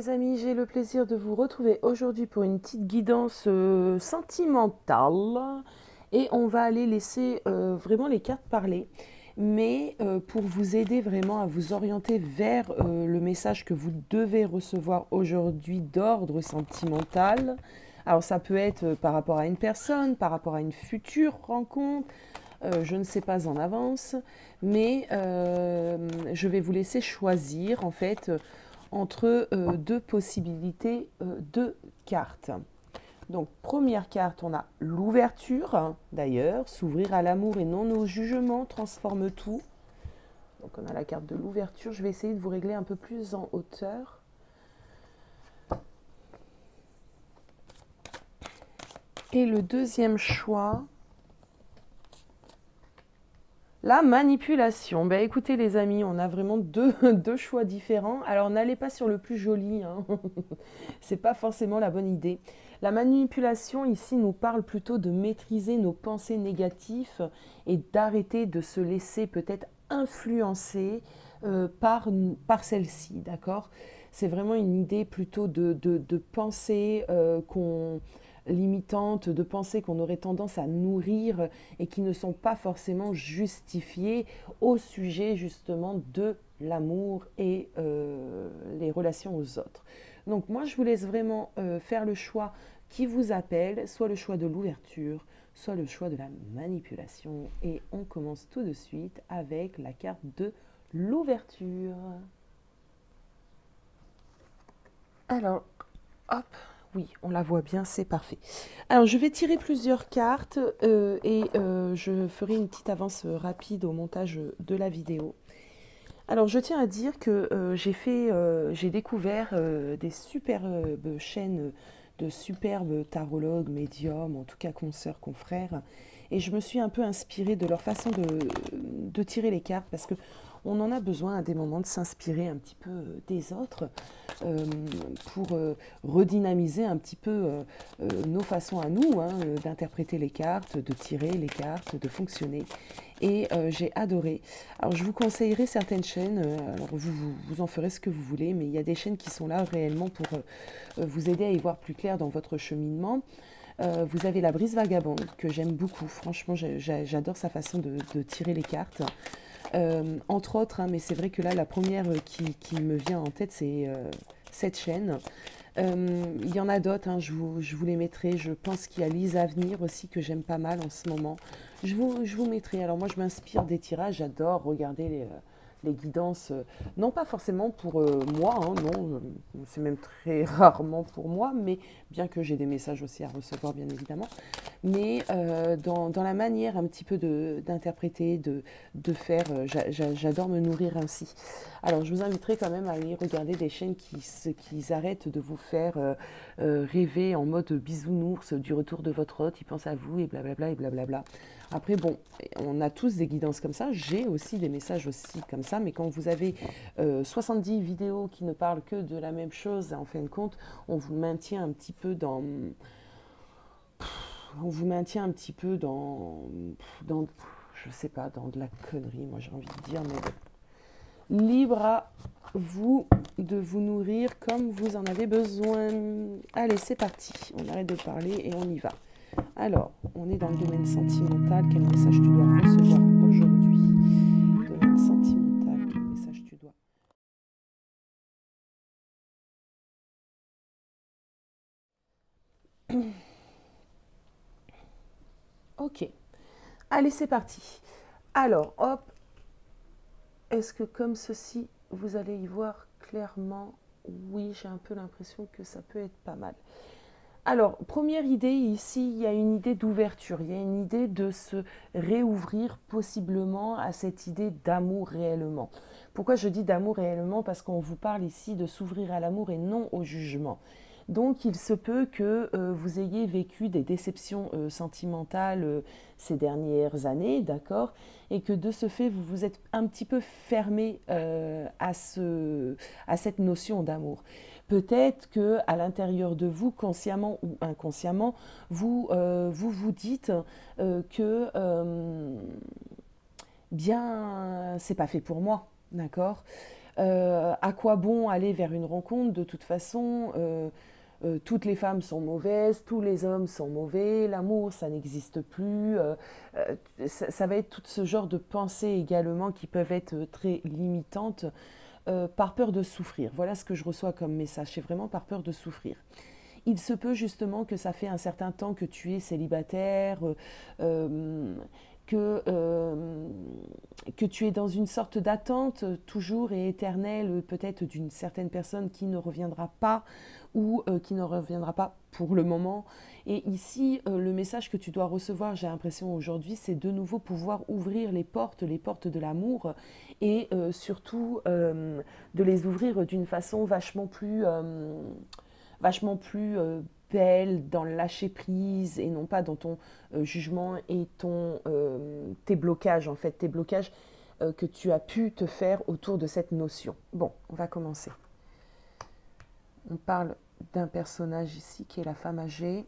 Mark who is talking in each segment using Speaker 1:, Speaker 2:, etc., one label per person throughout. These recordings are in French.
Speaker 1: les amis, j'ai le plaisir de vous retrouver aujourd'hui pour une petite guidance sentimentale et on va aller laisser vraiment les cartes parler, mais pour vous aider vraiment à vous orienter vers le message que vous devez recevoir aujourd'hui d'ordre sentimental. Alors ça peut être par rapport à une personne, par rapport à une future rencontre, je ne sais pas en avance, mais je vais vous laisser choisir en fait entre deux possibilités de cartes. Donc première carte, on a l'ouverture, d'ailleurs, s'ouvrir à l'amour et non au jugement, transforme tout. Donc on a la carte de l'ouverture, je vais essayer de vous régler un peu plus en hauteur. Et le deuxième choix, la manipulation. Ben, écoutez les amis, on a vraiment deux choix différents. Alors n'allez pas sur le plus joli, hein. C'est pas forcément la bonne idée. La manipulation ici nous parle plutôt de maîtriser nos pensées négatives et d'arrêter de se laisser peut-être influencer par celle-ci, d'accord? C'est vraiment une idée plutôt de pensée qu'on limitantes, de pensées qu'on aurait tendance à nourrir et qui ne sont pas forcément justifiées au sujet justement de l'amour et les relations aux autres. Donc moi, je vous laisse vraiment faire le choix qui vous appelle, soit le choix de l'ouverture, soit le choix de la manipulation. Et on commence tout de suite avec la carte de l'ouverture. Alors, hop, oui, on la voit bien, c'est parfait. Alors, je vais tirer plusieurs cartes et je ferai une petite avance rapide au montage de la vidéo. Alors, je tiens à dire que j'ai découvert des superbes chaînes de superbes tarologues, médiums, en tout cas consoeurs, confrères, et je me suis un peu inspirée de leur façon de tirer les cartes parce que on en a besoin à des moments de s'inspirer un petit peu des autres euh, pour redynamiser un petit peu nos façons à nous d'interpréter les cartes, de tirer les cartes, de fonctionner. Et j'ai adoré. Alors je vous conseillerais certaines chaînes, alors vous en ferez ce que vous voulez, mais il y a des chaînes qui sont là réellement pour vous aider à y voir plus clair dans votre cheminement. Vous avez la brise vagabonde que j'aime beaucoup, franchement j'adore sa façon de tirer les cartes. Entre autres, hein, mais c'est vrai que là la première qui me vient en tête c'est cette chaîne. Il y en a d'autres, hein, je vous les mettrai. Je pense qu'il y a Lise Avenir aussi que j'aime pas mal en ce moment. Je vous mettrai. Alors moi je m'inspire des tirages, j'adore regarder les guidances. Non pas forcément pour moi, hein, non, c'est même très rarement pour moi, mais bien que j'ai des messages aussi à recevoir bien évidemment. Mais dans la manière un petit peu d'interpréter, de faire, j'adore me nourrir ainsi. Alors, je vous inviterai quand même à aller regarder des chaînes qui arrêtent de vous faire rêver en mode bisounours du retour de votre hôte, il pense à vous et blablabla et blablabla. Après, bon, on a tous des guidances comme ça, j'ai aussi des messages aussi comme ça, mais quand vous avez 70 vidéos qui ne parlent que de la même chose, en fin de compte, on vous maintient un petit peu dans on vous maintient un petit peu dans je sais pas, dans de la connerie, moi j'ai envie de dire, mais libre à vous de vous nourrir comme vous en avez besoin. Allez, c'est parti, on arrête de parler et on y va. Alors, on est dans le domaine sentimental, quel message tu dois recevoir aujourd'hui? Domaine sentimental, quel message tu dois... Ok, allez, c'est parti. Alors, hop, est-ce que comme ceci, vous allez y voir clairement? Oui, j'ai un peu l'impression que ça peut être pas mal. Alors, première idée, ici, il y a une idée d'ouverture, il y a une idée de se réouvrir possiblement à cette idée d'amour réellement. Pourquoi je dis d'amour réellement? Parce qu'on vous parle ici de s'ouvrir à l'amour et non au jugement. Donc, il se peut que vous ayez vécu des déceptions sentimentales ces dernières années, d'accord? Et que de ce fait, vous vous êtes un petit peu fermé à cette notion d'amour. Peut-être que à l'intérieur de vous, consciemment ou inconsciemment, vous dites que bien, c'est pas fait pour moi, d'accord? À quoi bon aller vers une rencontre? De toute façon, toutes les femmes sont mauvaises, tous les hommes sont mauvais, l'amour, ça n'existe plus. Ça va être tout ce genre de pensées également qui peuvent être très limitantes par peur de souffrir. Voilà ce que je reçois comme message, c'est vraiment par peur de souffrir. Il se peut justement que ça fait un certain temps que tu es célibataire, euh, que, euh, que tu es dans une sorte d'attente toujours et éternelle, peut-être d'une certaine personne qui ne reviendra pas ou qui ne reviendra pas pour le moment. Et ici, le message que tu dois recevoir, j'ai l'impression aujourd'hui, c'est de nouveau pouvoir ouvrir les portes de l'amour et surtout de les ouvrir d'une façon vachement plus belle dans le lâcher prise et non pas dans ton jugement et tes blocages en fait, tes blocages que tu as pu te faire autour de cette notion. Bon, on va commencer. On parle d'un personnage ici qui est la femme âgée.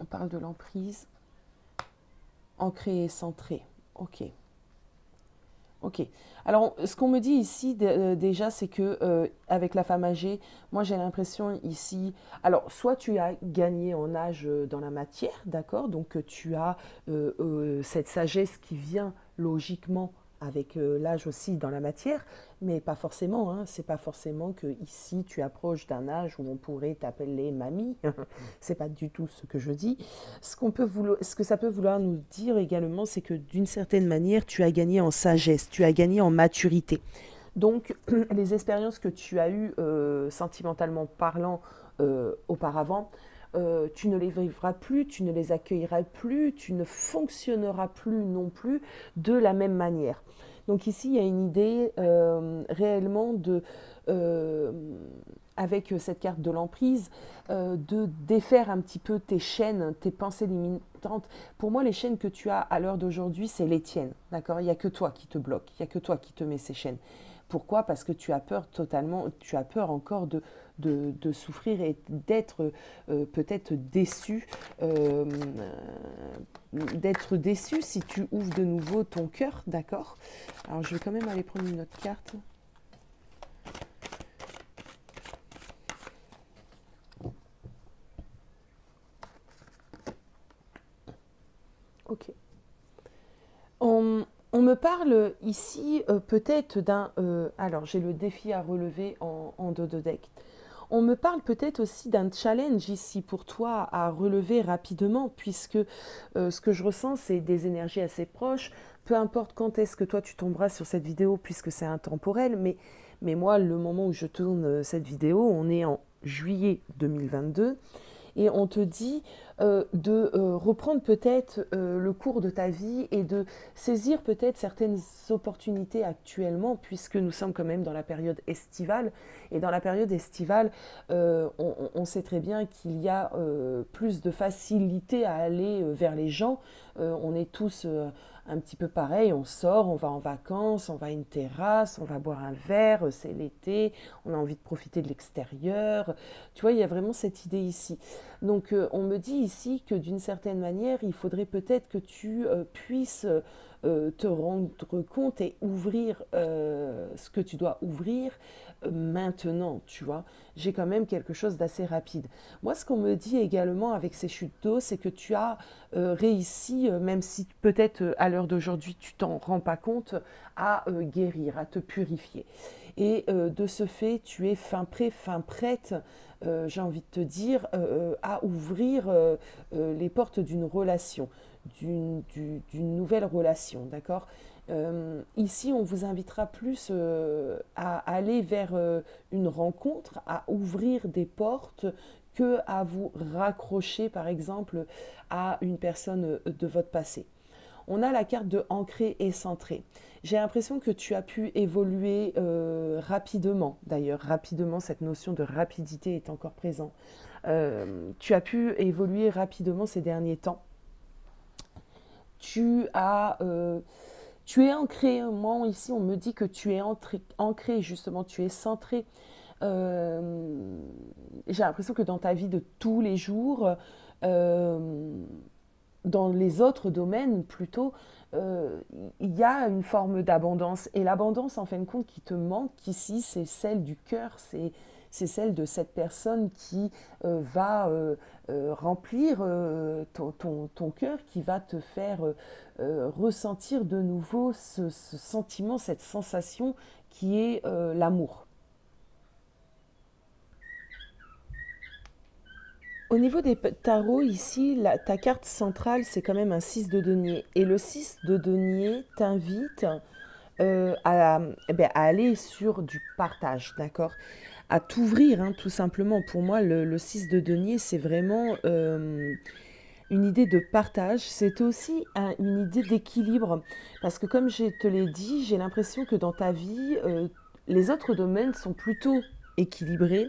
Speaker 1: On parle de l'emprise, ancrée et centrée. Ok. Ok. Alors, ce qu'on me dit ici déjà, c'est que avec la femme âgée, moi j'ai l'impression ici. Alors, soit tu as gagné en âge dans la matière, d'accord? Donc, tu as cette sagesse qui vient logiquement avec l'âge aussi dans la matière, mais pas forcément. Hein, c'est pas forcément que ici tu approches d'un âge où on pourrait t'appeler mamie. C'est pas du tout ce que je dis. Ce que ça peut vouloir nous dire également, c'est que d'une certaine manière, tu as gagné en sagesse, tu as gagné en maturité. Donc, les expériences que tu as eues sentimentalement parlant auparavant, tu ne les vivras plus, tu ne les accueilleras plus, tu ne fonctionneras plus non plus de la même manière. Donc ici, il y a une idée réellement euh, avec cette carte de l'emprise, de défaire un petit peu tes chaînes, tes pensées limitantes. Pour moi, les chaînes que tu as à l'heure d'aujourd'hui, c'est les tiennes, d'accord? Il n'y a que toi qui te bloque, il n'y a que toi qui te mets ces chaînes. Pourquoi? Parce que tu as peur totalement, tu as peur encore de souffrir et d'être peut-être euh, déçu si tu ouvres de nouveau ton cœur, d'accord? Alors je vais quand même aller prendre une autre carte. Ok. On me parle ici peut-être d'un... alors j'ai le défi à relever en dodo deck. On me parle peut-être aussi d'un challenge ici pour toi à relever rapidement, puisque ce que je ressens, c'est des énergies assez proches. Peu importe quand est-ce que toi tu tomberas sur cette vidéo, puisque c'est intemporel, mais moi, le moment où je tourne cette vidéo, on est en juillet 2022 et on te dit de reprendre peut-être le cours de ta vie et de saisir peut-être certaines opportunités actuellement, puisque nous sommes quand même dans la période estivale. Et dans la période estivale, on sait très bien qu'il y a plus de facilité à aller vers les gens. On est tous un petit peu pareil, on sort, on va en vacances, on va à une terrasse, on va boire un verre, c'est l'été, on a envie de profiter de l'extérieur. Tu vois, il y a vraiment cette idée ici. Donc on me dit ici que d'une certaine manière, il faudrait peut-être que tu puisses te rendre compte et ouvrir ce que tu dois ouvrir maintenant, tu vois. J'ai quand même quelque chose d'assez rapide. Moi, ce qu'on me dit également avec ces chutes d'eau, c'est que tu as réussi, même si peut-être à l'heure d'aujourd'hui tu t'en rends pas compte, à guérir, à te purifier. Et de ce fait, tu es fin prêt, fin prête, j'ai envie de te dire, à ouvrir les portes d'une relation, d'une nouvelle relation, d'accord? Ici, on vous invitera plus à aller vers une rencontre, à ouvrir des portes que à vous raccrocher, par exemple, à une personne de votre passé. On a la carte de ancré et centré. J'ai l'impression que tu as pu évoluer rapidement. D'ailleurs, rapidement, cette notion de rapidité est encore présente. Tu as pu évoluer rapidement ces derniers temps. Tu as, tu es ancré. Moi, ici, on me dit que tu es ancré, justement, tu es centré. J'ai l'impression que dans ta vie de tous les jours, euh, dans les autres domaines, plutôt, il y a une forme d'abondance. Et l'abondance, en fin de compte, qui te manque ici, c'est celle du cœur, c'est celle de cette personne qui va remplir ton cœur, qui va te faire ressentir de nouveau ce sentiment, cette sensation qui est l'amour. Au niveau des tarots, ici, ta carte centrale, c'est quand même un 6 de denier. Et le 6 de denier t'invite eh ben, à aller sur du partage, d'accord? À t'ouvrir, hein, tout simplement. Pour moi, le 6 de denier, c'est vraiment une idée de partage. C'est aussi une idée d'équilibre. Parce que comme je te l'ai dit, j'ai l'impression que dans ta vie, les autres domaines sont plutôt équilibrés.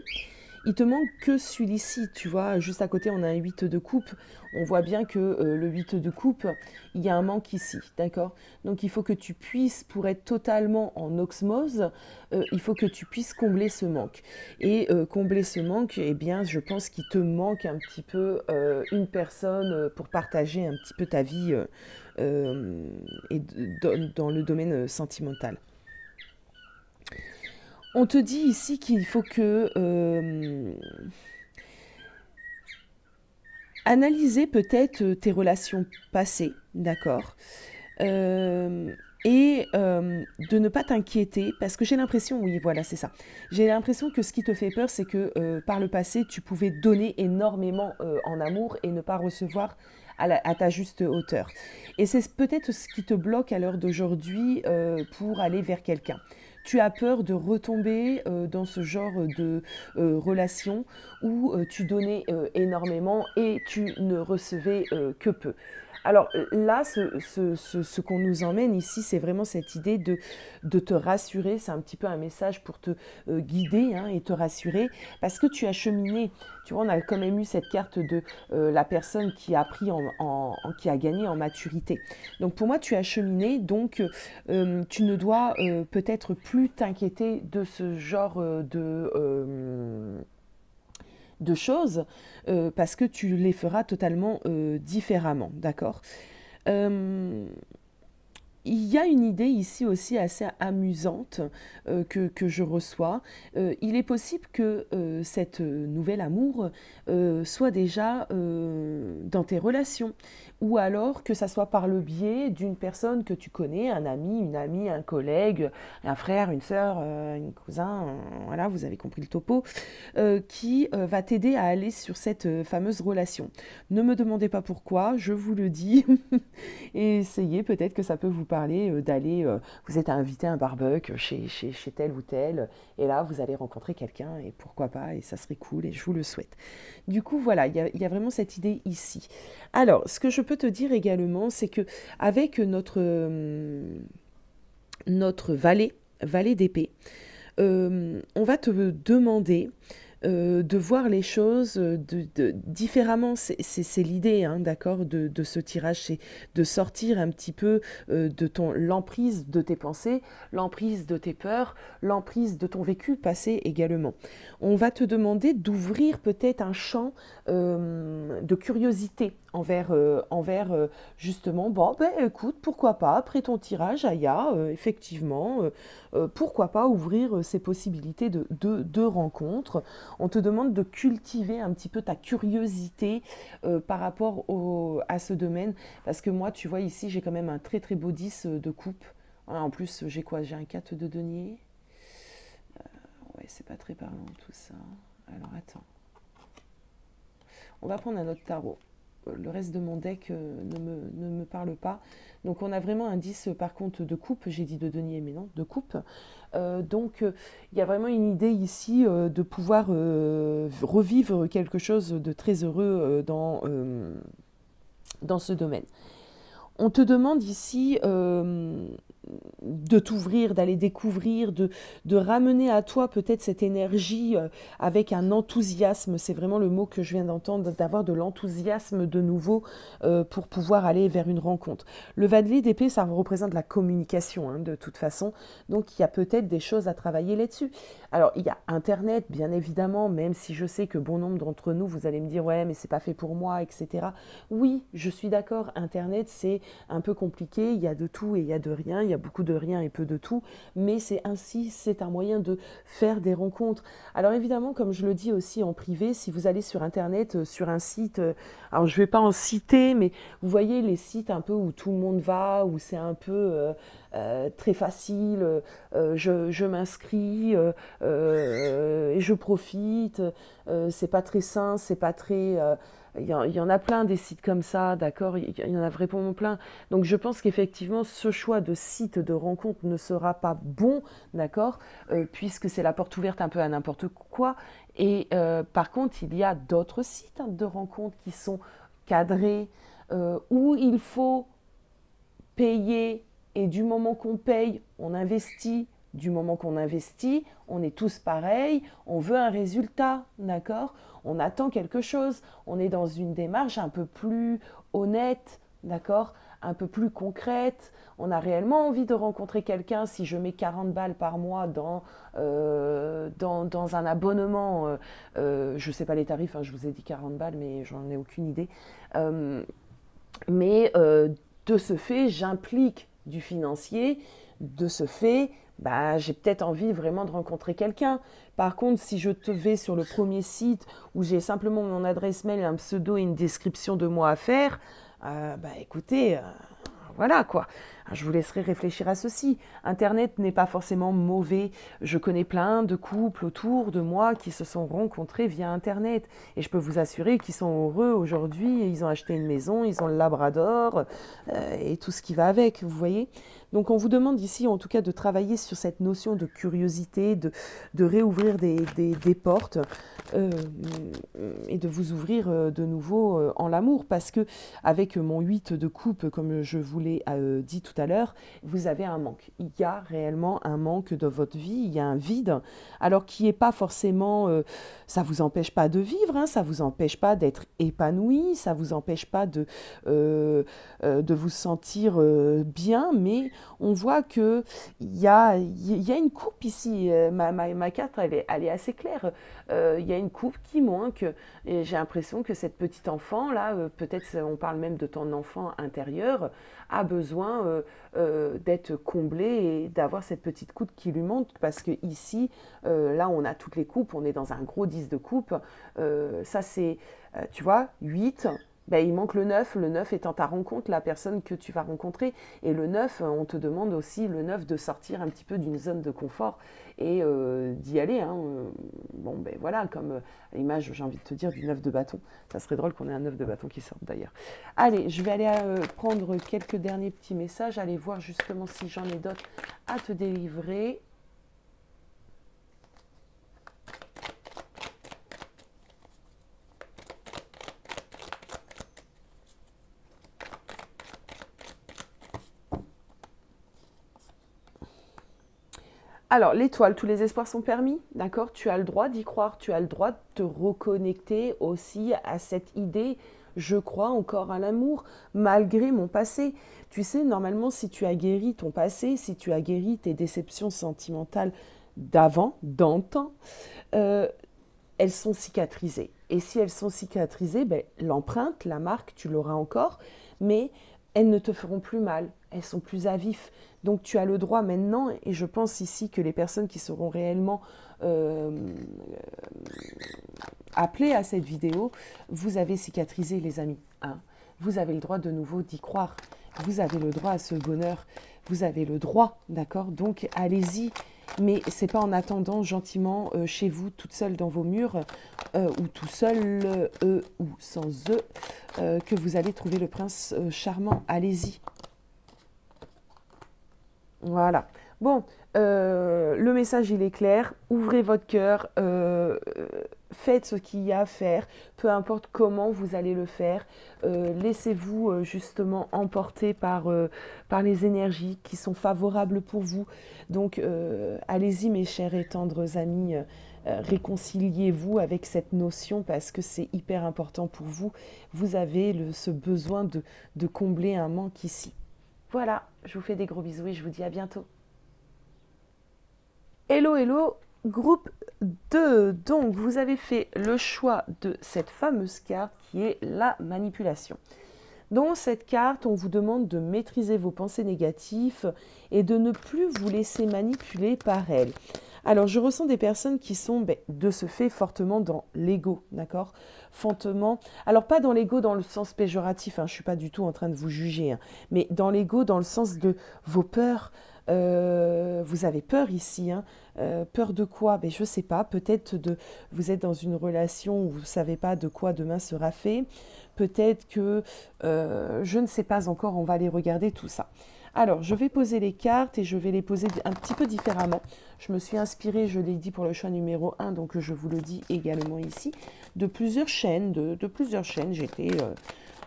Speaker 1: Il te manque que celui-ci, tu vois, juste à côté on a un 8 de coupe, on voit bien que le 8 de coupe, il y a un manque ici, d'accord? Donc il faut que tu puisses, pour être totalement en osmose, il faut que tu puisses combler ce manque. Et combler ce manque, eh bien je pense qu'il te manque un petit peu une personne pour partager un petit peu ta vie et dans le domaine sentimental. On te dit ici qu'il faut que analyser peut-être tes relations passées, d'accord, euh, et de ne pas t'inquiéter, parce que j'ai l'impression, oui, voilà, c'est ça. J'ai l'impression que ce qui te fait peur, c'est que par le passé, tu pouvais donner énormément en amour et ne pas recevoir à ta juste hauteur. Et c'est peut-être ce qui te bloque à l'heure d'aujourd'hui pour aller vers quelqu'un. Tu as peur de retomber dans ce genre de relation où tu donnais énormément et tu ne recevais que peu. Alors là, ce qu'on nous emmène ici, c'est vraiment cette idée de te rassurer. C'est un petit peu un message pour te guider, hein, et te rassurer parce que tu as cheminé. Tu vois, on a quand même eu cette carte de la personne qui a pris qui a gagné en maturité. Donc pour moi, tu as cheminé, donc tu ne dois peut-être plus t'inquiéter de ce genre de choses parce que tu les feras totalement différemment, d'accord? Euh, il y a une idée ici aussi assez amusante que je reçois. Il est possible que cette nouvel amour soit déjà dans tes relations, ou alors que ça soit par le biais d'une personne que tu connais, un ami, une amie, un collègue, un frère, une sœur, un cousin, voilà, vous avez compris le topo, qui va t'aider à aller sur cette fameuse relation. Ne me demandez pas pourquoi, je vous le dis, et essayez, peut-être que ça peut vous parler d'aller, vous êtes invité à un barbecue chez tel ou tel, et là vous allez rencontrer quelqu'un, et pourquoi pas, et ça serait cool, et je vous le souhaite. Du coup, voilà, il y a vraiment cette idée ici. Alors, ce que je peux te dire également, c'est que avec notre valet d'épée, on va te demander de voir les choses différemment. C'est l'idée, hein, d'accord, de ce tirage, c'est de sortir un petit peu de l'emprise de tes pensées, l'emprise de tes peurs, l'emprise de ton vécu passé également. On va te demander d'ouvrir peut-être un champ de curiosité envers justement, bon, ben écoute, pourquoi pas, après ton tirage, Aya, effectivement, pourquoi pas ouvrir ces possibilités de rencontres. On te demande de cultiver un petit peu ta curiosité par rapport à ce domaine, parce que moi, tu vois, ici, j'ai quand même un très très beau 10 de coupe. Voilà, en plus, j'ai quoi? J'ai un 4 de denier. Ouais, c'est pas très parlant tout ça. Alors, attends. On va prendre un autre tarot. Le reste de mon deck ne me parle pas. Donc on a vraiment un 10 par contre de coupe, j'ai dit de denier mais non, de coupe. Donc il y a vraiment une idée ici de pouvoir revivre quelque chose de très heureux dans ce domaine. On te demande ici de t'ouvrir, d'aller découvrir, de ramener à toi peut-être cette énergie avec un enthousiasme. C'est vraiment le mot que je viens d'entendre, d'avoir de l'enthousiasme de nouveau pour pouvoir aller vers une rencontre. Le vadelet d'épée, ça représente la communication, hein, de toute façon. Donc il y a peut-être des choses à travailler là-dessus. Alors il y a Internet, bien évidemment, même si je sais que bon nombre d'entre nous, vous allez me dire, ouais, mais c'est pas fait pour moi, etc. Oui, je suis d'accord, Internet, c'est un peu compliqué, il y a de tout et il y a de rien, il y a beaucoup de rien et peu de tout, mais c'est ainsi, c'est un moyen de faire des rencontres. Alors évidemment, comme je le dis aussi en privé, si vous allez sur Internet, sur un site, alors je ne vais pas en citer, mais vous voyez les sites un peu où tout le monde va, où c'est un peu très facile, je m'inscris et je profite, c'est pas très sain, c'est pas très... il y en a plein des sites comme ça, d'accord? Il y en a vraiment plein. Donc je pense qu'effectivement, ce choix de site de rencontre ne sera pas bon, d'accord? Puisque c'est la porte ouverte un peu à n'importe quoi. Et par contre, il y a d'autres sites, hein, de rencontres qui sont cadrés, où il faut payer, et du moment qu'on paye, on investit. Du moment qu'on investit, on est tous pareils, on veut un résultat, d'accord? On attend quelque chose, on est dans une démarche un peu plus honnête, d'accord? Un peu plus concrète. On a réellement envie de rencontrer quelqu'un. Si je mets 40 balles par mois dans un abonnement, je ne sais pas les tarifs, hein, je vous ai dit 40 balles, mais j'en ai aucune idée. Euh, mais de ce fait, j'implique du financier. De ce fait, bah, j'ai peut-être envie vraiment de rencontrer quelqu'un. Par contre, si je te vais sur le premier site où j'ai simplement mon adresse mail, un pseudo et une description de moi à faire, bah écoutez, voilà quoi. Je vous laisserai réfléchir à ceci. Internet n'est pas forcément mauvais. Je connais plein de couples autour de moi qui se sont rencontrés via Internet. Et je peux vous assurer qu'ils sont heureux aujourd'hui. Ils ont acheté une maison, ils ont le Labrador et tout ce qui va avec, vous voyez. Donc on vous demande ici en tout cas de travailler sur cette notion de curiosité, de réouvrir des portes euh, et de vous ouvrir de nouveau en l'amour. Parce que avec mon 8 de coupe, comme je vous l'ai dit tout à l'heure, vous avez un manque. Il y a réellement un manque de votre vie, il y a un vide, alors qui n'est pas forcément... ça ne vous empêche pas de vivre, hein, ça ne vous empêche pas d'être épanoui, ça ne vous empêche pas de vous sentir bien, mais on voit qu'il y a une coupe ici. Ma carte, elle est assez claire. Il y a une coupe qui manque. Et j'ai l'impression que cette petite enfant, là, peut-être on parle même de ton enfant intérieur, a besoin d'être comblé et d'avoir cette petite coupe qui lui manque. Parce que ici, là, on a toutes les coupes, on est dans un gros 10 de coupe. Ça, c'est, tu vois, 8. Ben, il manque le 9 étant ta rencontre, la personne que tu vas rencontrer. Et le 9, on te demande aussi, le 9, de sortir un petit peu d'une zone de confort et d'y aller. Hein. Bon, ben voilà, comme l'image, j'ai envie de te dire, du 9 de bâton. Ça serait drôle qu'on ait un 9 de bâton qui sorte d'ailleurs. Allez, je vais aller prendre quelques derniers petits messages, aller voir justement si j'en ai d'autres à te délivrer. Alors, l'étoile, tous les espoirs sont permis, d'accord? Tu as le droit d'y croire, tu as le droit de te reconnecter aussi à cette idée. Je crois encore à l'amour, malgré mon passé. Tu sais, normalement, si tu as guéri ton passé, si tu as guéri tes déceptions sentimentales d'avant, d'antan, euh, elles sont cicatrisées. Et si elles sont cicatrisées, ben, l'empreinte, la marque, tu l'auras encore, mais elles ne te feront plus mal, elles sont plus à vif. Donc tu as le droit maintenant, et je pense ici que les personnes qui seront réellement euh, appelées à cette vidéo, vous avez cicatrisé les amis. Hein. Vous avez le droit de nouveau d'y croire. Vous avez le droit à ce bonheur. Vous avez le droit, d'accord? Donc allez-y. Mais c'est pas en attendant gentiment chez vous, toute seule dans vos murs, ou tout seul, ou sans eux, que vous allez trouver le prince charmant. Allez-y. Voilà. Bon, le message il est clair. Ouvrez votre cœur. faites ce qu'il y a à faire, peu importe comment vous allez le faire. Laissez-vous justement emporter par les énergies qui sont favorables pour vous. Donc, allez-y, mes chers et tendres amis, réconciliez-vous avec cette notion parce que c'est hyper important pour vous. Vous avez ce besoin de combler un manque ici. Voilà, je vous fais des gros bisous et je vous dis à bientôt. Hello, hello, groupe 2. Donc, vous avez fait le choix de cette fameuse carte qui est la manipulation. Dans cette carte, on vous demande de maîtriser vos pensées négatives et de ne plus vous laisser manipuler par elles. Alors, je ressens des personnes qui sont, de ce fait, fortement dans l'ego, d'accord? Fortement. Alors, pas dans l'ego dans le sens péjoratif, je ne suis pas du tout en train de vous juger, mais dans l'ego dans le sens de vos peurs. Vous avez peur ici, peur de quoi? Je ne sais pas, peut-être vous êtes dans une relation où vous ne savez pas de quoi demain sera fait, peut-être que, je ne sais pas encore, on va aller regarder tout ça. Alors, je vais poser les cartes et je vais les poser un petit peu différemment. Je me suis inspirée, je l'ai dit pour le choix numéro 1, donc je vous le dis également ici, de plusieurs chaînes, de plusieurs chaînes.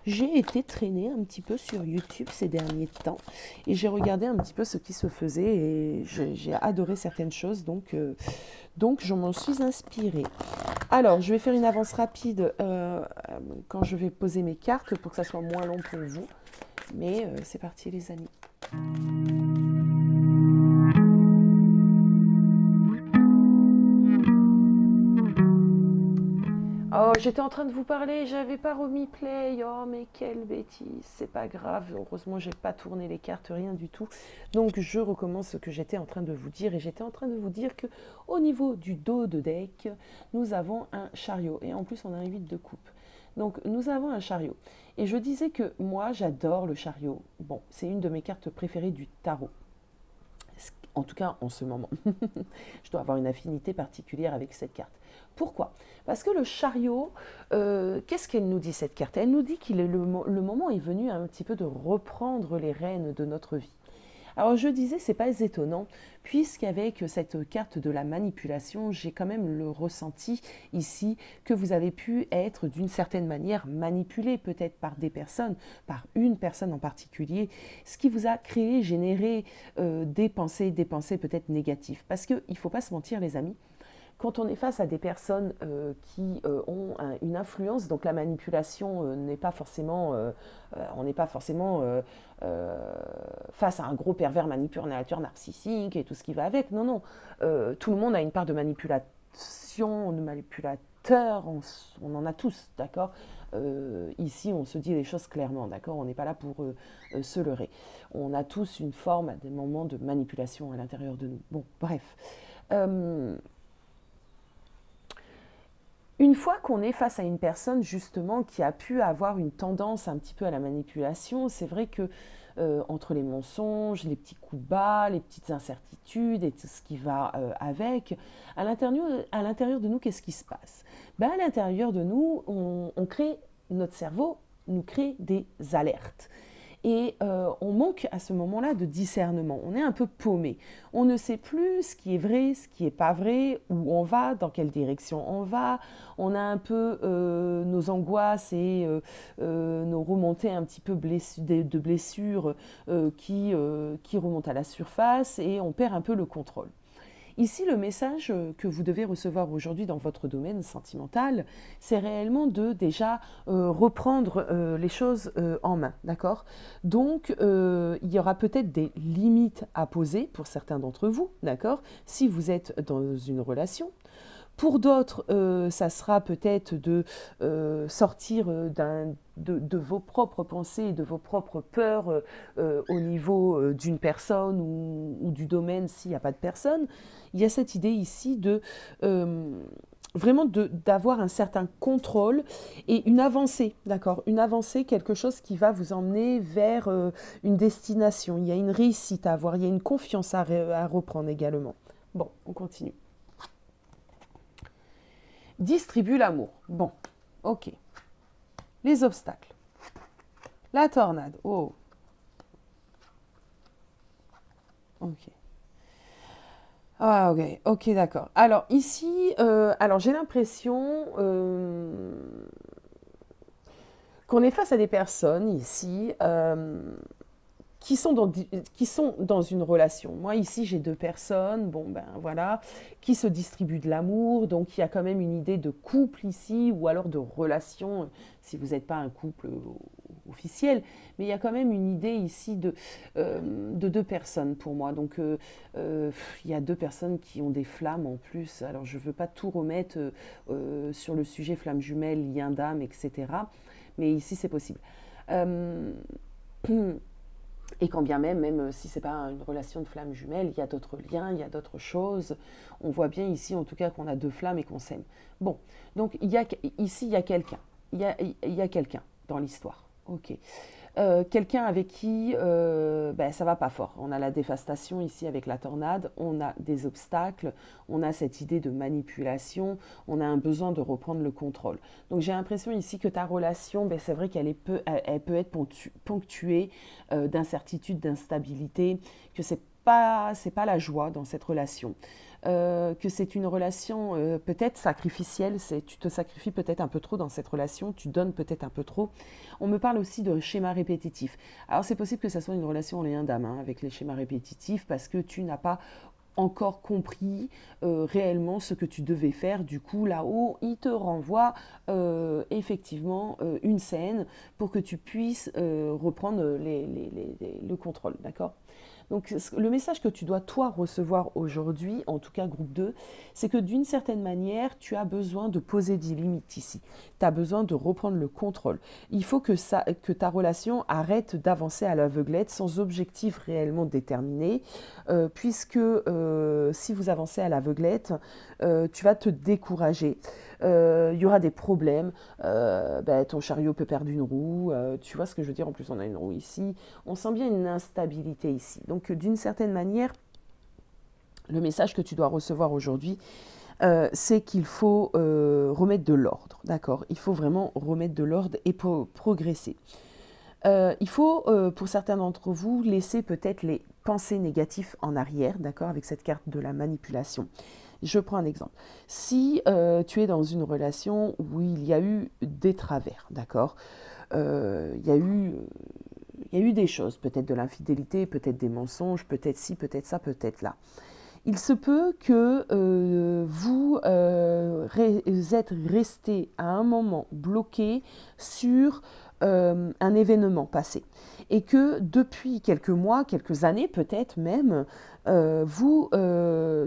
Speaker 1: J'ai été traînée un petit peu sur YouTube ces derniers temps et j'ai regardé un petit peu ce qui se faisait et j'ai adoré certaines choses, donc je m'en suis inspirée. Alors, je vais faire une avance rapide quand je vais poser mes cartes pour que ça soit moins long pour vous. Mais c'est parti les amis. Oh, j'étais en train de vous parler, j'avais pas remis play. Oh, mais quelle bêtise. C'est pas grave. Heureusement, j'ai pas tourné les cartes, rien du tout. Donc, je recommence ce que j'étais en train de vous dire. Et j'étais en train de vous dire que au niveau du dos de deck, nous avons un chariot. Et en plus, on a un 8 de coupe. Donc, nous avons un chariot. Et je disais que moi, j'adore le chariot. Bon, c'est une de mes cartes préférées du tarot. En tout cas, en ce moment. Je dois avoir une affinité particulière avec cette carte. Pourquoi? Parce que le chariot, qu'est-ce qu'elle nous dit cette carte? Elle nous dit que le moment est venu un petit peu de reprendre les rênes de notre vie. Alors je disais, c'est pas étonnant, puisqu'avec cette carte de la manipulation, j'ai quand même le ressenti ici que vous avez pu être d'une certaine manière manipulé peut-être par des personnes, par une personne en particulier, ce qui vous a créé, généré des pensées peut-être négatives. Parce qu'il ne faut pas se mentir les amis, quand on est face à des personnes qui ont une influence, donc la manipulation n'est pas forcément, on n'est pas forcément face à un gros pervers manipulateur narcissique et tout ce qui va avec. Non, non. Tout le monde a une part de manipulation, de manipulateur, on en a tous, d'accord? Ici, on se dit les choses clairement, d'accord? On n'est pas là pour se leurrer. On a tous une forme, à des moments, de manipulation à l'intérieur de nous. Bon, bref. Une fois qu'on est face à une personne justement qui a pu avoir une tendance un petit peu à la manipulation, c'est vrai que entre les mensonges, les petits coups bas, les petites incertitudes et tout ce qui va avec, à l'intérieur de nous, qu'est-ce qui se passe? À l'intérieur de nous, on crée, notre cerveau nous crée des alertes. Et on manque à ce moment-là de discernement. On est un peu paumé. On ne sait plus ce qui est vrai, ce qui n'est pas vrai, où on va, dans quelle direction on va. On a un peu nos angoisses et nos remontées un petit peu de blessures qui remontent à la surface et on perd un peu le contrôle. Ici, le message que vous devez recevoir aujourd'hui dans votre domaine sentimental, c'est réellement de déjà reprendre les choses en main, d'accord? Donc, il y aura peut-être des limites à poser pour certains d'entre vous, d'accord? Si vous êtes dans une relation. Pour d'autres, ça sera peut-être de sortir de vos propres pensées, de vos propres peurs au niveau d'une personne ou du domaine s'il n'y a pas de personne. Il y a cette idée ici de vraiment d'avoir un certain contrôle et une avancée, d'accord? Une avancée, quelque chose qui va vous emmener vers une destination. Il y a une réussite à avoir, il y a une confiance à reprendre également. Bon, on continue. Distribue l'amour. Bon, ok. Les obstacles. La tornade. Oh. Ok. Ah, ok, ok, d'accord. Alors ici, alors j'ai l'impression qu'on est face à des personnes ici qui sont qui sont dans une relation. Moi, ici, j'ai deux personnes, bon, ben voilà, qui se distribuent de l'amour. Donc, il y a quand même une idée de couple ici, ou alors de relation, si vous n'êtes pas un couple officiel. Mais il y a quand même une idée ici de deux personnes pour moi. Donc, il y a deux personnes qui ont des flammes en plus. Alors, je ne veux pas tout remettre sur le sujet flamme jumelle, lien d'âme, etc. Mais ici, c'est possible. Euh, Et quand bien même, même si ce n'est pas une relation de flamme jumelle, il y a d'autres liens, il y a d'autres choses. On voit bien ici, en tout cas, qu'on a deux flammes et qu'on s'aime. Bon, donc ici, il y a quelqu'un. Il y a quelqu'un dans l'histoire. Ok. Quelqu'un avec qui ben, ça va pas fort. On a la dévastation ici avec la tornade, on a des obstacles, on a cette idée de manipulation, on a un besoin de reprendre le contrôle. Donc j'ai l'impression ici que ta relation, ben, c'est vrai elle peut être ponctuée d'incertitude, d'instabilité, que c'est pas la joie dans cette relation. Que c'est une relation peut-être sacrificielle, tu te sacrifies peut-être un peu trop dans cette relation, tu donnes peut-être un peu trop. On me parle aussi de schémas répétitifs. Alors c'est possible que ça soit une relation en lien d'âme avec les schémas répétitifs parce que tu n'as pas encore compris réellement ce que tu devais faire. Du coup, là-haut, il te renvoie effectivement une scène pour que tu puisses reprendre le contrôle, d'accord? Donc le message que tu dois toi recevoir aujourd'hui, en tout cas groupe 2, c'est que d'une certaine manière, tu as besoin de poser des limites ici. Tu as besoin de reprendre le contrôle. Il faut que ta relation arrête d'avancer à l'aveuglette sans objectif réellement déterminé, puisque si vous avancez à l'aveuglette, tu vas te décourager. Il y aura des problèmes, ben, ton chariot peut perdre une roue, tu vois ce que je veux dire, en plus on a une roue ici, on sent bien une instabilité ici. Donc d'une certaine manière, le message que tu dois recevoir aujourd'hui, c'est qu'il faut remettre de l'ordre, d'accord? Il faut vraiment remettre de l'ordre et progresser. Il faut, pour certains d'entre vous, laisser peut-être les pensées négatives en arrière, d'accord, avec cette carte de la manipulation. Je prends un exemple. Si tu es dans une relation où il y a eu des travers, d'accord, il y a eu des choses, peut-être de l'infidélité, peut-être des mensonges, peut-être ci, peut-être ça, peut-être là. Il se peut que vous êtes resté à un moment bloqué sur un événement passé et que depuis quelques mois, quelques années peut-être même, vous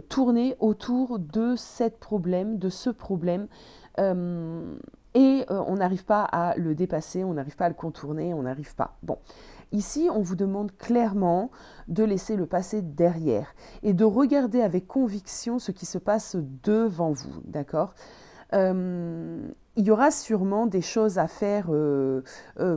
Speaker 1: tournez autour de de ce problème et on n'arrive pas à le dépasser, on n'arrive pas à le contourner, on n'arrive pas. Bon, ici on vous demande clairement de laisser le passé derrière et de regarder avec conviction ce qui se passe devant vous, d'accord? Il y aura sûrement des choses à faire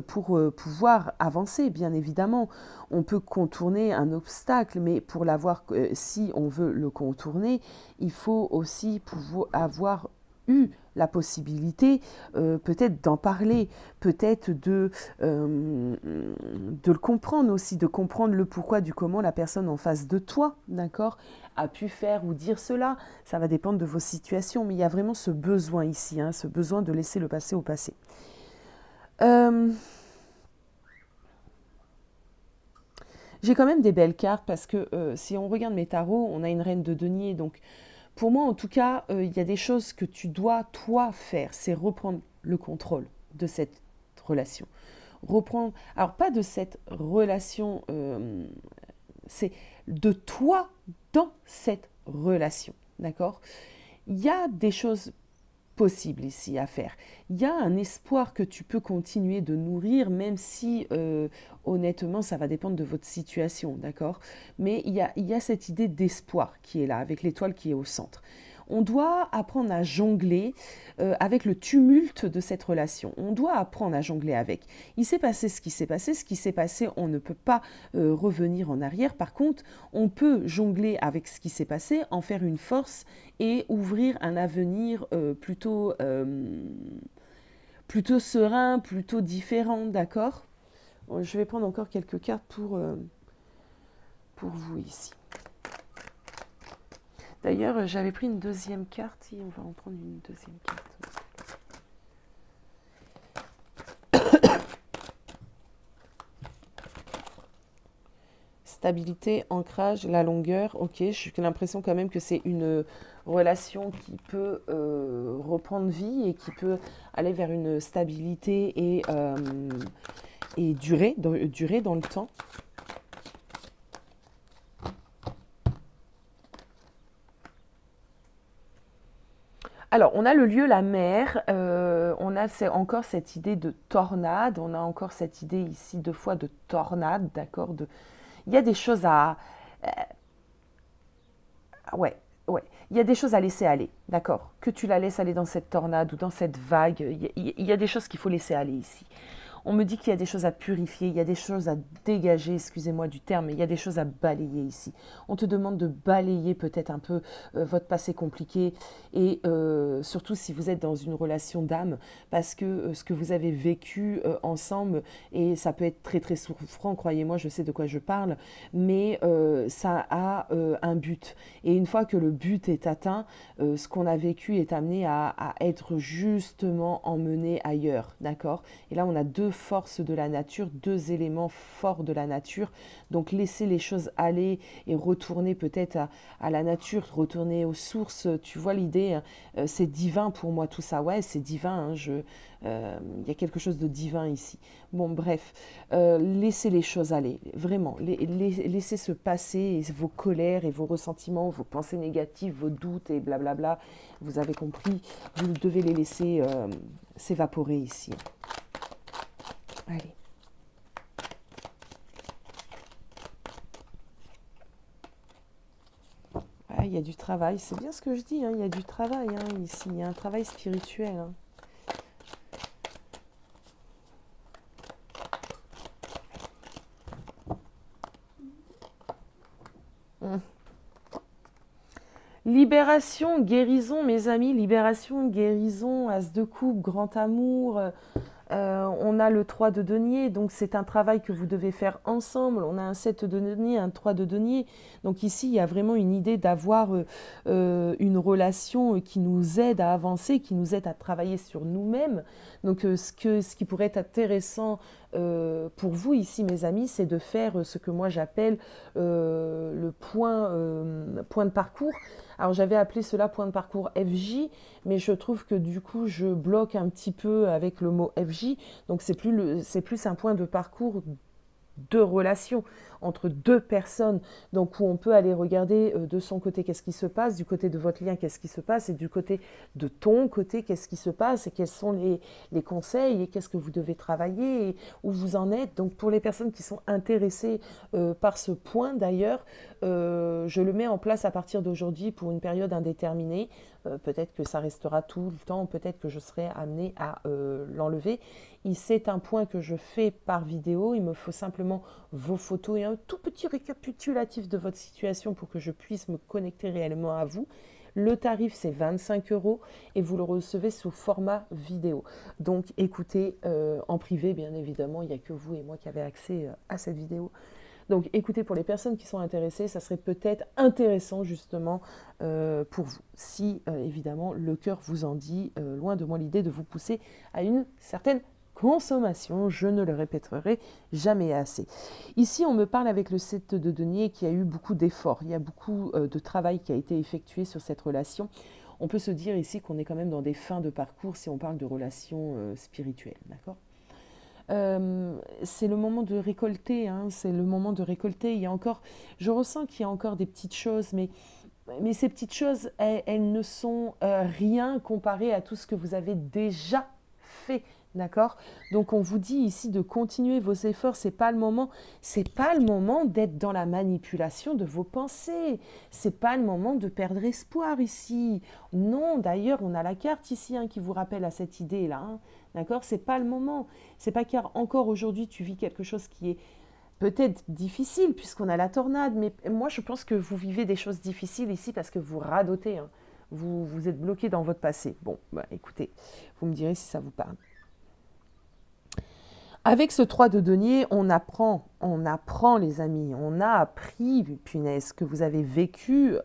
Speaker 1: pour pouvoir avancer, bien évidemment. On peut contourner un obstacle, mais pour l'avoir, si on veut le contourner, il faut aussi pouvoir avoir eu la possibilité peut-être d'en parler, peut-être de le comprendre aussi, de comprendre le pourquoi du comment la personne en face de toi, d'accord, a pu faire ou dire cela. Ça va dépendre de vos situations, mais il y a vraiment ce besoin ici, hein, ce besoin de laisser le passé au passé. J'ai quand même des belles cartes parce que si on regarde mes tarots, on a une reine de denier. Donc pour moi, en tout cas, il y a des choses que tu dois, toi, faire. C'est reprendre le contrôle de cette relation. Reprendre, alors pas de cette relation, c'est de toi dans cette relation. D'accord? Il y a des choses possible ici à faire. Il y a un espoir que tu peux continuer de nourrir, même si honnêtement ça va dépendre de votre situation, d'accord? Mais il y a cette idée d'espoir qui est là, avec l'étoile qui est au centre. On doit apprendre à jongler avec le tumulte de cette relation. On doit apprendre à jongler avec. Il s'est passé ce qui s'est passé. Ce qui s'est passé, on ne peut pas revenir en arrière. Par contre, on peut jongler avec ce qui s'est passé, en faire une force et ouvrir un avenir plutôt serein, plutôt différent, d'accord? Je vais prendre encore quelques cartes pour vous ici. D'ailleurs, j'avais pris une deuxième carte, et on va en prendre une deuxième carte. Stabilité, ancrage, la longueur, ok, j'ai l'impression quand même que c'est une relation qui peut reprendre vie et qui peut aller vers une stabilité et durer dans le temps. Alors, on a le lieu, la mer, on a encore cette idée de tornade, on a encore cette idée ici deux fois de tornade, d'accord. Il y a des choses ouais, ouais, il y a des choses à laisser aller, d'accord. Que tu la laisses aller dans cette tornade ou dans cette vague, il y a des choses qu'il faut laisser aller ici. On me dit qu'il y a des choses à purifier, il y a des choses à dégager, excusez-moi du terme, mais il y a des choses à balayer ici. On te demande de balayer peut-être un peu votre passé compliqué et surtout si vous êtes dans une relation d'âme, parce que ce que vous avez vécu ensemble, et ça peut être très très souffrant, croyez-moi, je sais de quoi je parle, mais ça a un but. Et une fois que le but est atteint, ce qu'on a vécu est amené à être justement emmené ailleurs, d'accord. Et là, on a deux forces de la nature, deux éléments forts de la nature. Donc, laisser les choses aller et retourner peut-être à la nature, retourner aux sources. Tu vois l'idée, hein, c'est divin pour moi tout ça. Ouais, c'est divin. Hein, y a quelque chose de divin ici. Bon, bref, laissez les choses aller. Vraiment, laissez se passer vos colères et vos ressentiments, vos pensées négatives, vos doutes et blablabla. Vous avez compris, vous devez les laisser s'évaporer ici. Allez. Ah, il y a du travail, c'est bien ce que je dis, hein, il y a du travail hein, ici, il y a un travail spirituel. Hein. Hum. Libération, guérison, mes amis, libération, guérison, as de coupe, grand amour. On a le 3 de denier, donc c'est un travail que vous devez faire ensemble. On a un 7 de denier, un 3 de denier. Donc ici, il y a vraiment une idée d'avoir une relation qui nous aide à avancer, qui nous aide à travailler sur nous-mêmes. Donc ce qui pourrait être intéressant pour vous ici, mes amis, c'est de faire ce que moi j'appelle le point de parcours. Alors j'avais appelé cela point de parcours FJ, mais je trouve que du coup je bloque un petit peu avec le mot FJ, donc c'est plus un point de parcours de relation entre deux personnes, donc où on peut aller regarder de son côté qu'est-ce qui se passe, du côté de votre lien qu'est-ce qui se passe, et du côté de ton côté qu'est-ce qui se passe, et quels sont les conseils, et qu'est-ce que vous devez travailler, et où vous en êtes. Donc pour les personnes qui sont intéressées par ce point d'ailleurs, je le mets en place à partir d'aujourd'hui pour une période indéterminée. Peut-être que ça restera tout le temps, peut-être que je serai amenée à l'enlever. C'est un point que je fais par vidéo, il me faut simplement vos photos et un tout petit récapitulatif de votre situation pour que je puisse me connecter réellement à vous. Le tarif, c'est 25 € et vous le recevez sous format vidéo. Donc, écoutez en privé, bien évidemment, il n'y a que vous et moi qui avez accès à cette vidéo. Donc, écoutez, pour les personnes qui sont intéressées, ça serait peut-être intéressant justement pour vous. Si, évidemment, le cœur vous en dit, loin de moi l'idée de vous pousser à une certaine consommation, je ne le répéterai jamais assez. Ici, on me parle avec le 7 de denier qui a eu beaucoup d'efforts. Il y a beaucoup de travail qui a été effectué sur cette relation. On peut se dire ici qu'on est quand même dans des fins de parcours si on parle de relations spirituelles, d'accord ? C'est le moment de récolter, hein, c'est le moment de récolter. Il y a encore, je ressens qu'il y a encore des petites choses, mais ces petites choses, elles ne sont rien comparées à tout ce que vous avez déjà fait. D'accord. Donc on vous dit ici de continuer vos efforts. C'est pas le moment d'être dans la manipulation de vos pensées. C'est pas le moment de perdre espoir ici. Non, d'ailleurs, on a la carte ici hein, qui vous rappelle à cette idée là. Hein. D'accord. C'est pas le moment. C'est pas car encore aujourd'hui tu vis quelque chose qui est peut-être difficile puisqu'on a la tornade. Mais moi je pense que vous vivez des choses difficiles ici parce que vous radotez. Hein. Vous êtes bloqué dans votre passé. Bon, bah, écoutez, vous me direz si ça vous parle. Avec ce 3 de denier, on apprend les amis, on a appris, punaise, ce que vous avez vécu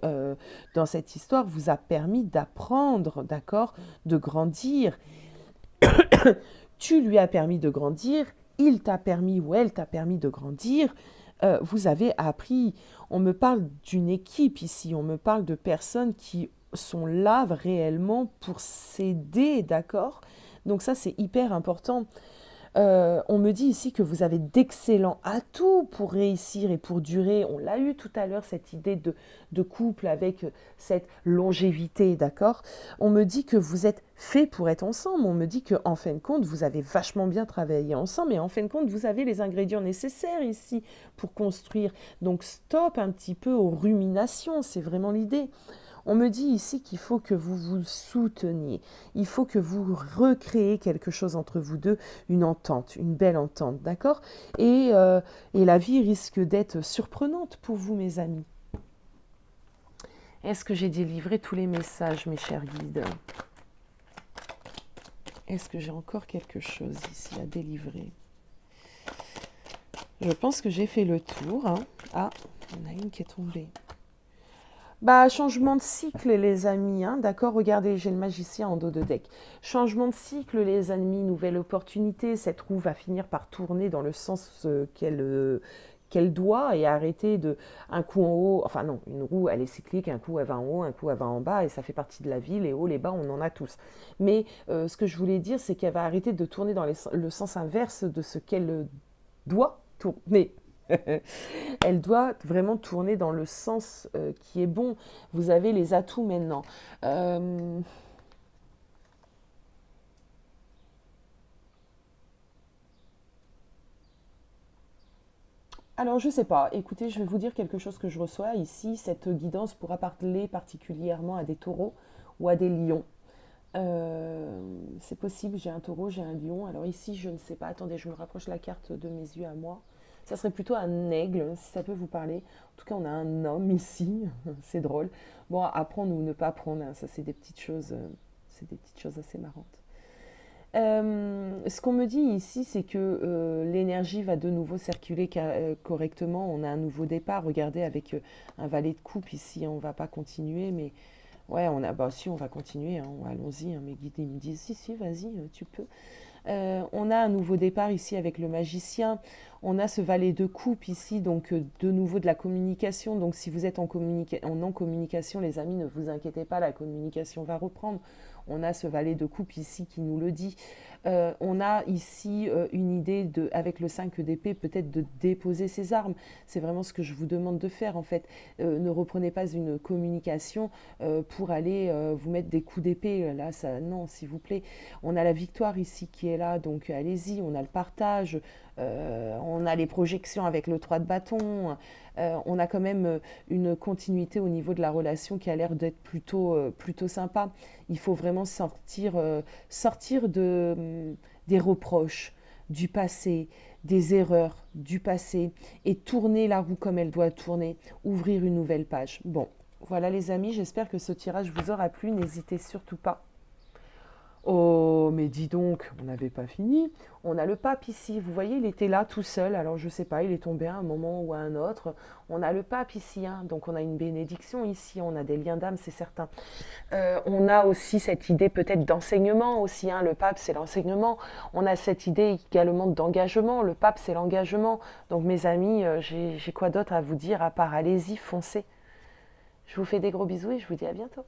Speaker 1: dans cette histoire vous a permis d'apprendre, d'accord, de grandir. Tu lui as permis de grandir, il t'a permis ou elle t'a permis de grandir, vous avez appris. On me parle d'une équipe ici, on me parle de personnes qui sont là réellement pour s'aider, d'accord? Donc ça, c'est hyper important. On me dit ici que vous avez d'excellents atouts pour réussir et pour durer. On l'a eu tout à l'heure, cette idée de couple avec cette longévité, d'accord? On me dit que vous êtes fait pour être ensemble. On me dit qu'en fin de compte, vous avez vachement bien travaillé ensemble et en fin de compte, vous avez les ingrédients nécessaires ici pour construire. Donc stop un petit peu aux ruminations, c'est vraiment l'idée. On me dit ici qu'il faut que vous vous souteniez, il faut que vous recréez quelque chose entre vous deux, une entente, une belle entente, d'accord et la vie risque d'être surprenante pour vous, mes amis. Est-ce que j'ai délivré tous les messages, mes chers guides? Est-ce que j'ai encore quelque chose ici à délivrer? Je pense que j'ai fait le tour. Hein. Ah, il y en a une qui est tombée. Bah, changement de cycle, les amis, hein, d'accord? Regardez, j'ai le magicien en dos de deck. Changement de cycle, les amis, nouvelle opportunité. Cette roue va finir par tourner dans le sens qu'elle doit et arrêter de un coup en haut. Enfin non, une roue, elle est cyclique, un coup elle va en haut, un coup elle va en bas et ça fait partie de la vie. Les hauts, les bas, on en a tous. Mais ce que je voulais dire, c'est qu'elle va arrêter de tourner dans le sens inverse de ce qu'elle doit tourner. Elle doit vraiment tourner dans le sens qui est bon. Vous avez les atouts maintenant. Alors, je ne sais pas. Écoutez, je vais vous dire quelque chose que je reçois ici. Cette guidance pourra parler particulièrement à des taureaux ou à des lions. C'est possible, j'ai un taureau, j'ai un lion. Alors ici, je ne sais pas. Attendez, je me rapproche la carte de mes yeux à moi. Ça serait plutôt un aigle, si ça peut vous parler. En tout cas, on a un homme ici. C'est drôle. Bon, apprendre ou ne pas apprendre, hein, ça c'est des petites choses, c'est des petites choses assez marrantes. Ce qu'on me dit ici, c'est que l'énergie va de nouveau circuler correctement. On a un nouveau départ. Regardez, avec un valet de coupe ici, on ne va pas continuer, mais ouais, si, on va continuer. Hein, allons-y. Hein, mes guides ils me disent, si, vas-y, tu peux. On a un nouveau départ ici avec le magicien. On a ce valet de coupe ici, donc de nouveau de la communication. Donc si vous êtes en non-communication, les amis, ne vous inquiétez pas, la communication va reprendre. On a ce valet de coupe ici qui nous le dit. On a ici une idée, avec le 5 d'épée, peut-être de déposer ses armes. C'est vraiment ce que je vous demande de faire, en fait. Ne reprenez pas une communication pour aller vous mettre des coups d'épée. Là, non, s'il vous plaît. On a la victoire ici qui est là, donc allez-y. On a le partage. On a les projections avec le 3 de bâton. On a quand même une continuité au niveau de la relation qui a l'air d'être plutôt sympa. Il faut vraiment sortir des reproches du passé, des erreurs du passé et tourner la roue comme elle doit tourner, ouvrir une nouvelle page. Bon, voilà les amis, j'espère que ce tirage vous aura plu. N'hésitez surtout pas. Oh, mais dis donc, on n'avait pas fini. On a le pape ici. Vous voyez, il était là tout seul. Alors, je ne sais pas, il est tombé à un moment ou à un autre. On a le pape ici. Hein, donc, on a une bénédiction ici. On a des liens d'âme, c'est certain. On a aussi cette idée peut-être d'enseignement aussi. Hein. Le pape, c'est l'enseignement. On a cette idée également d'engagement. Le pape, c'est l'engagement. Donc, mes amis, j'ai quoi d'autre à vous dire à part allez-y, foncez. Je vous fais des gros bisous et je vous dis à bientôt.